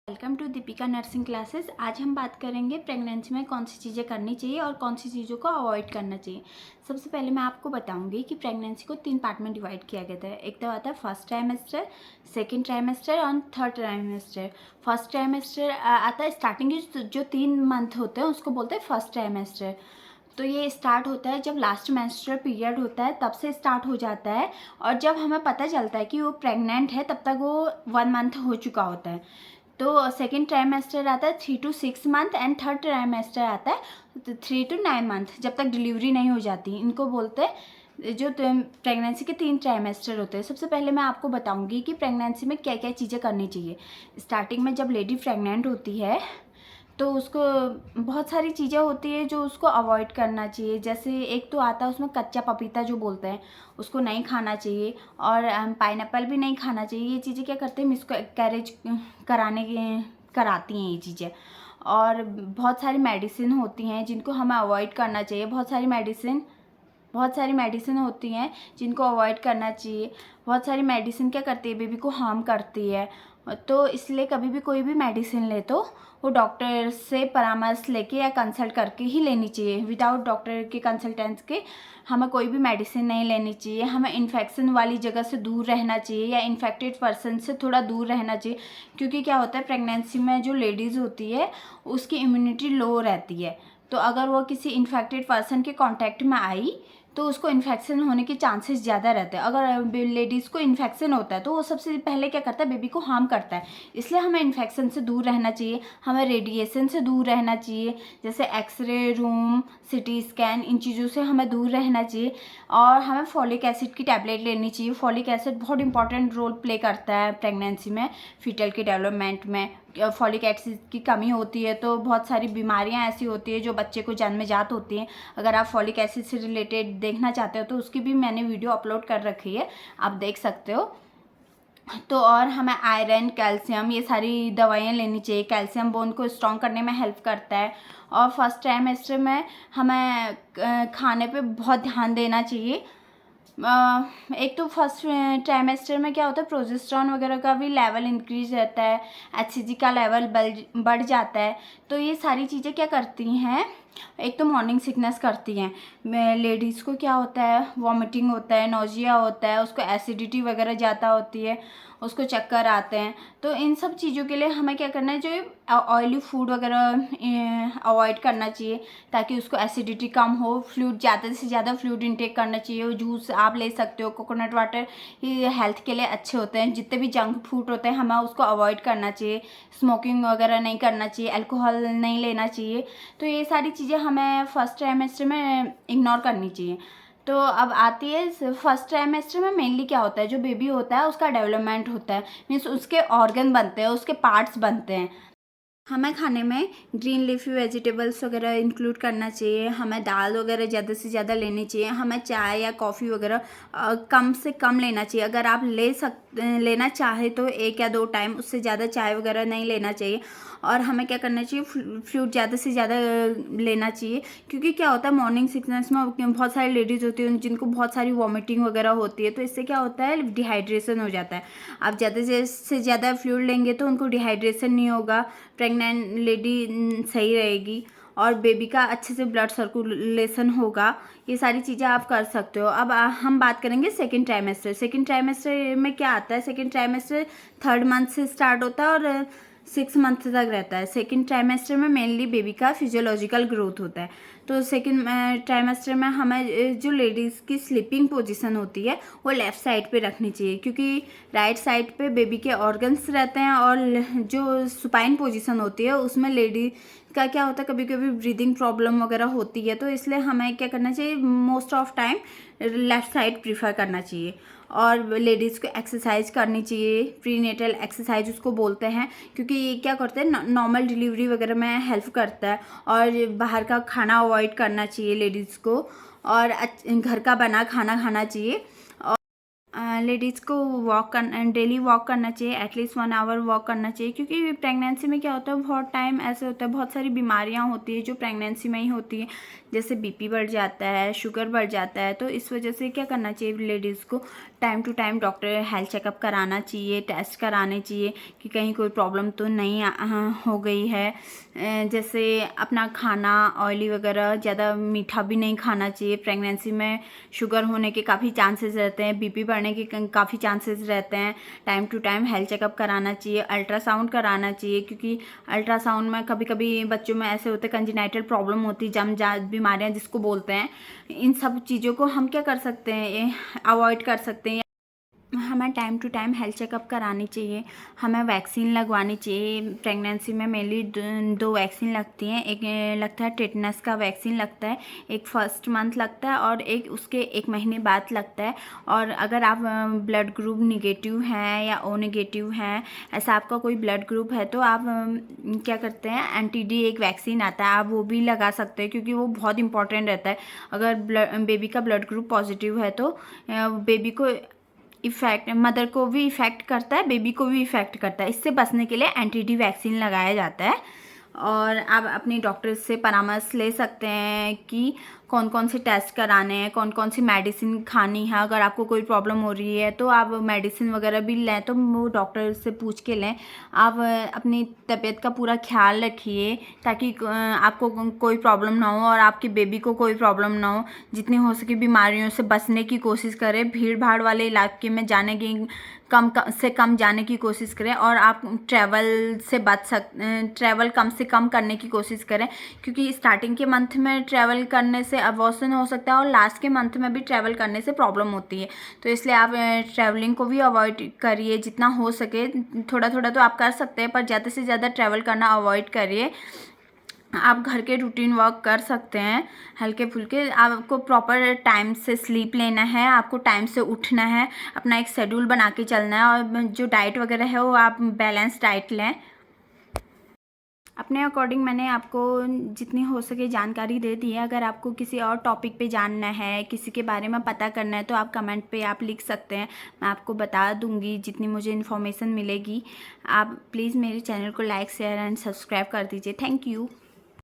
Welcome to Deepika nursing classes. आज हम बात करेंगे प्रेगनेंसी में कौन सी चीज़ें करनी चाहिए और कौन सी चीज़ों को अवॉइड करना चाहिए। सबसे पहले मैं आपको बताऊंगी कि प्रेगनेंसी को 3 पार्ट में डिवाइड किया गया है। एक तो आता है फर्स्ट ट्राइमेस्टर, सेकंड ट्राइमेस्टर और थर्ड ट्राइमेस्टर। फर्स्ट ट्राइमेस्टर आता है स्टार्टिंग के जो 3 मंथ होते हैं उसको बोलते हैं फर्स्ट ट्राइमेस्टर। तो ये स्टार्ट होता है जब लास्ट मेंस्ट्रुअल पीरियड होता है, तब से स्टार्ट हो जाता है। और जब हमें पता चलता है कि वो प्रेग्नेंट है तब तक वो 1 मंथ हो चुका होता है। तो सेकेंड ट्राइमेस्टर आता है 3 to 6 month and third trimester आता है 3 to 9 मंथ, जब तक डिलीवरी नहीं हो जाती। इनको बोलते हैं जो प्रेगनेंसी के 3 ट्राइमेस्टर होते हैं। सबसे पहले मैं आपको बताऊंगी कि प्रेगनेंसी में क्या क्या चीज़ें करनी चाहिए। स्टार्टिंग में जब लेडी प्रेग्नेंट होती है तो उसको बहुत सारी चीज़ें होती है जो उसको अवॉइड करना चाहिए। जैसे एक तो आता है उसमें कच्चा पपीता जो बोलते हैं, उसको नहीं खाना चाहिए। और पाइनएप्पल भी नहीं खाना चाहिए। ये चीज़ें क्या करते हैं, मिसकैरेज कराती हैं ये चीज़ें। और बहुत सारी मेडिसिन होती हैं जिनको हमें अवॉइड करना चाहिए। बहुत सारी मेडिसिन होती हैं जिनको अवॉइड करना चाहिए। बहुत सारी मेडिसिन क्या करती है, बेबी को हार्म करती है। तो इसलिए कभी भी कोई भी मेडिसिन ले तो वो डॉक्टर से परामर्श लेके या कंसल्ट करके ही लेनी चाहिए। विदाउट डॉक्टर के कंसल्टेंस के हमें कोई भी मेडिसिन नहीं लेनी चाहिए। हमें इन्फेक्शन वाली जगह से दूर रहना चाहिए या इन्फेक्टेड पर्सन से थोड़ा दूर रहना चाहिए। क्योंकि क्या होता है, प्रेगनेंसी में जो लेडीज़ होती है उसकी इम्यूनिटी लो रहती है। तो अगर वो किसी इन्फेक्टेड पर्सन के कांटेक्ट में आई तो उसको इन्फेक्शन होने के चांसेस ज़्यादा रहते हैं। अगर लेडीज़ को इन्फेक्शन होता है तो वो सबसे पहले क्या करता है, बेबी को हार्म करता है। इसलिए हमें इन्फेक्शन से दूर रहना चाहिए। हमें रेडिएशन से दूर रहना चाहिए, जैसे एक्सरे रूम, सिटी स्कैन, इन चीज़ों से हमें दूर रहना चाहिए। और हमें फॉलिक एसिड की टैबलेट लेनी चाहिए। फॉलिक एसिड बहुत इंपॉर्टेंट रोल प्ले करता है प्रेगनेंसी में, फीटल के डेवलपमेंट में। फॉलिक एसिड की कमी होती है तो बहुत सारी बीमारियां ऐसी होती है जो बच्चे को जन्मजात होती हैं। अगर आप फॉलिक एसिड से रिलेटेड देखना चाहते हो तो उसकी भी मैंने वीडियो अपलोड कर रखी है, आप देख सकते हो। तो और हमें आयरन, कैल्शियम, ये सारी दवाइयाँ लेनी चाहिए। कैल्शियम बोन को स्ट्रॉन्ग करने में हेल्प करता है। और फर्स्ट ट्राइमेस्टर में हमें खाने पे बहुत ध्यान देना चाहिए। एक तो फर्स्ट ट्राइमेस्टर में क्या होता है, प्रोजेस्टेरॉन वगैरह का भी लेवल इंक्रीज रहता है, एचसीजी का लेवल बढ़ जाता है। तो ये सारी चीज़ें क्या करती हैं, एक तो मॉर्निंग सिकनेस करती हैं। लेडीज़ को क्या होता है, वॉमिटिंग होता है, नोजिया होता है, उसको एसिडिटी वगैरह ज़्यादा होती है, उसको चक्कर आते हैं। तो इन सब चीज़ों के लिए हमें क्या करना है, जो ऑयली फूड वगैरह अवॉइड करना चाहिए ताकि उसको एसिडिटी कम हो। फ्लूइड ज़्यादा से ज़्यादा फ्लूइड इंटेक करना चाहिए। जूस आप ले सकते हो, कोकोनट वाटर, ये हेल्थ के लिए अच्छे होते हैं। जितने भी जंक फूड होते हैं हमें उसको अवॉइड करना चाहिए। स्मोकिंग वगैरह नहीं करना चाहिए, अल्कोहल नहीं लेना चाहिए। तो ये सारी चीज़ें हमें फर्स्ट ट्राइमेस्टर में इग्नोर करनी चाहिए। तो अब आती है फर्स्ट ट्राइमेस्टर में मेनली क्या होता है, जो बेबी होता है उसका डेवलपमेंट होता है, मीन्स उसके ऑर्गन बनते हैं, उसके पार्ट्स बनते हैं। हमें खाने में ग्रीन लीफी वेजिटेबल्स वगैरह इंक्लूड करना चाहिए। हमें दाल वगैरह ज़्यादा से ज़्यादा लेनी चाहिए। हमें चाय या कॉफ़ी वगैरह कम से कम लेना चाहिए। अगर आप लेना चाहे तो 1 या 2 टाइम, उससे ज़्यादा चाय वगैरह नहीं लेना चाहिए। और हमें क्या करना चाहिए, फ्रूट ज़्यादा से ज़्यादा लेना चाहिए। क्योंकि क्या होता है, मॉर्निंग सिकनेस में बहुत सारी लेडीज़ होती हैं जिनको बहुत सारी वॉमिटिंग वगैरह होती है। तो इससे क्या होता है, डिहाइड्रेशन हो जाता है। आप ज़्यादा से ज़्यादा फ्लूइड लेंगे तो उनको डिहाइड्रेशन नहीं होगा, प्रेग्नेंट लेडी सही रहेगी और बेबी का अच्छे से ब्लड सर्कुलेशन होगा। ये सारी चीज़ें आप कर सकते हो। अब हम बात करेंगे सेकेंड ट्राइमेस्टर। सेकेंड ट्राइमेस्टर में क्या आता है, सेकेंड ट्राइमेस्टर 3rd मंथ से स्टार्ट होता है और 6 मंथ तक रहता है। सेकेंड ट्राइमेस्टर में मेनली बेबी का फिजियोलॉजिकल ग्रोथ होता है। तो सेकेंड ट्राइमेस्टर में हमें जो लेडीज़ की स्लीपिंग पोजीशन होती है वो लेफ़्ट साइड पे रखनी चाहिए, क्योंकि राइट साइड पे बेबी के ऑर्गन्स रहते हैं। और जो सुपाइन पोजीशन होती है उसमें लेडी का क्या होता है, कभी कभी ब्रीदिंग प्रॉब्लम वगैरह होती है। तो इसलिए हमें क्या करना चाहिए, most of time left side prefer करना चाहिए। और लेडीज़ को एक्सरसाइज करनी चाहिए, प्रीनेटल एक्सरसाइज उसको बोलते हैं, क्योंकि ये क्या करते हैं, नॉर्मल डिलीवरी वगैरह में हेल्प करता है। और बाहर का खाना अवॉइड करना चाहिए लेडीज़ को, और घर का बना खाना खाना चाहिए। लेडीज़ को डेली वॉक करना चाहिए, एटलीस्ट 1 आवर वॉक करना चाहिए, क्योंकि प्रेगनेंसी में क्या होता है, बहुत टाइम ऐसे होता है, बहुत सारी बीमारियां होती है जो प्रेगनेंसी में ही होती है, जैसे बीपी बढ़ जाता है, शुगर बढ़ जाता है। तो इस वजह से क्या करना चाहिए, लेडीज़ को time to time doctor health checkup कराना चाहिए, टेस्ट कराने चाहिए कि कहीं कोई प्रॉब्लम तो नहीं हो गई है। जैसे अपना खाना ऑयली वगैरह, ज़्यादा मीठा भी नहीं खाना चाहिए। प्रेगनेंसी में शुगर होने के काफ़ी चांसेस रहते हैं, बीपी बढ़ने के काफ़ी चांसेस रहते हैं। Time to time health checkup कराना चाहिए, अल्ट्रासाउंड कराना चाहिए, क्योंकि अल्ट्रासाउंड में कभी कभी बच्चों में ऐसे होते हैं कंजेनाइटल प्रॉब्लम होती है, जमजात बीमारियां जिसको बोलते हैं। इन सब चीज़ों को हम क्या कर सकते हैं, अवॉइड कर सकते हैं। हमें time to time health checkup करानी चाहिए, हमें वैक्सीन लगवानी चाहिए। प्रेगनेंसी में मेनली 2 वैक्सीन लगती हैं, एक लगता है टेटनस का वैक्सीन लगता है, एक फर्स्ट मंथ लगता है और एक उसके 1 महीने बाद लगता है। और अगर आप ब्लड ग्रुप निगेटिव हैं या ओ नेगेटिव हैं, ऐसा आपका कोई ब्लड ग्रुप है, तो आप क्या करते हैं, एंटी-डी एक वैक्सीन आता है, आप वो भी लगा सकते हैं, क्योंकि वो बहुत इंपॉर्टेंट रहता है। अगर बेबी का ब्लड ग्रुप पॉजिटिव है तो बेबी को इफ़ेक्ट, मदर को भी इफ़ेक्ट करता है, बेबी को भी इफ़ेक्ट करता है। इससे बचने के लिए एंटी-डी वैक्सीन लगाया जाता है। और आप अपनी डॉक्टर से परामर्श ले सकते हैं कि कौन कौन से टेस्ट कराने हैं, कौन कौन सी मेडिसिन खानी है। अगर आपको कोई प्रॉब्लम हो रही है तो आप मेडिसिन वगैरह भी लें, तो वो डॉक्टर से पूछ के लें। आप अपनी तबीयत का पूरा ख्याल रखिए, ताकि आपको कोई प्रॉब्लम ना हो और आपकी बेबी को कोई प्रॉब्लम ना हो। जितनी हो सके बीमारियों से बचने की कोशिश करें, भीड़ भाड़ वाले इलाके में जाने की कम जाने की कोशिश करें, और आप ट्रैवल कम से कम करने की कोशिश करें, क्योंकि स्टार्टिंग के मंथ में ट्रैवल करने से अबॉर्शन हो सकता है और लास्ट के मंथ में भी ट्रैवल करने से प्रॉब्लम होती है। तो इसलिए आप ट्रैवलिंग को भी अवॉइड करिए जितना हो सके। थोड़ा थोड़ा तो आप कर सकते हैं, पर ज़्यादा से ज़्यादा ट्रैवल करना अवॉइड करिए। आप घर के रूटीन वर्क कर सकते हैं हल्के फुल्के। आपको प्रॉपर टाइम से स्लीप लेना है, आपको टाइम से उठना है, अपना एक शेड्यूल बना के चलना है, और जो डाइट वगैरह है वो आप बैलेंस डाइट लें। अपने अकॉर्डिंग मैंने आपको जितनी हो सके जानकारी दे दी है। अगर आपको किसी और टॉपिक पे जानना है, किसी के बारे में पता करना है, तो आप कमेंट पे आप लिख सकते हैं, मैं आपको बता दूंगी जितनी मुझे इन्फॉर्मेशन मिलेगी। आप प्लीज़ मेरे चैनल को लाइक, शेयर एंड सब्सक्राइब कर दीजिए। Thank you.